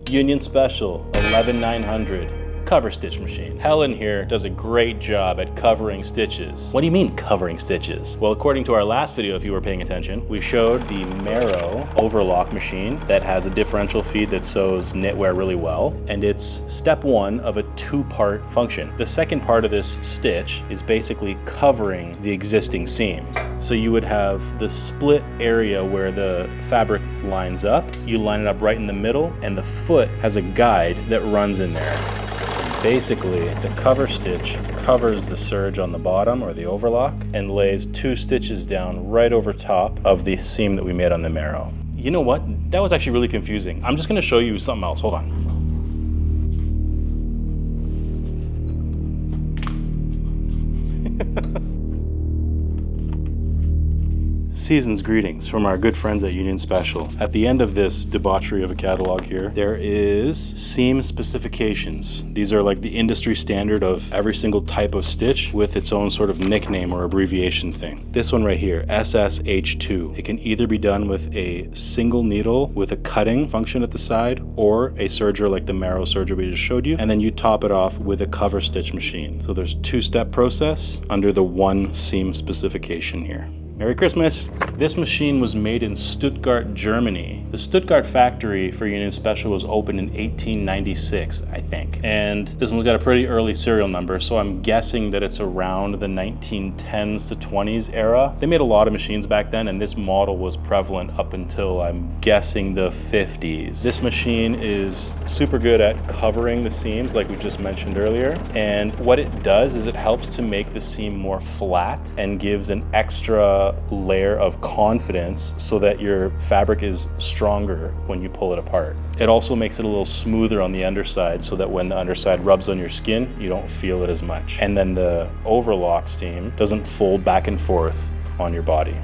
Union Special 11900 cover stitch machine. Helen here does a great job at covering stitches. What do you mean covering stitches? Well, according to our last video, if you were paying attention, we showed the Marrow overlock machine that has a differential feed that sews knitwear really well, and it's step one of a two-part function. The second part of this stitch is basically covering the existing seam. So you would have the split area where the fabric lines up, you line it up right in the middle, and the foot has a guide that runs in there. Basically, the cover stitch covers the serge on the bottom or the overlock and lays two stitches down right over top of the seam that we made on the Marrow. You know what? That was actually really confusing. I'm just gonna show you something else. Hold on. Season's greetings from our good friends at Union Special. At the end of this debauchery of a catalog here, there is seam specifications. These are like the industry standard of every single type of stitch with its own sort of nickname or abbreviation thing. This one right here, SSH2. It can either be done with a single needle with a cutting function at the side or a serger like the Marrow serger we just showed you, and then you top it off with a cover stitch machine. So there's a two-step process under the one seam specification here. Merry Christmas! This machine was made in Stuttgart, Germany. The Stuttgart factory for Union Special was opened in 1896, I think. And this one's got a pretty early serial number, so I'm guessing that it's around the 1910s to 20s era. They made a lot of machines back then, and this model was prevalent up until, I'm guessing, the 50s. This machine is super good at covering the seams, like we just mentioned earlier. And what it does is it helps to make the seam more flat and gives an extra layer of confidence so that your fabric is stronger when you pull it apart. It also makes it a little smoother on the underside so that when the underside rubs on your skin, you don't feel it as much. And then the overlock seam doesn't fold back and forth on your body.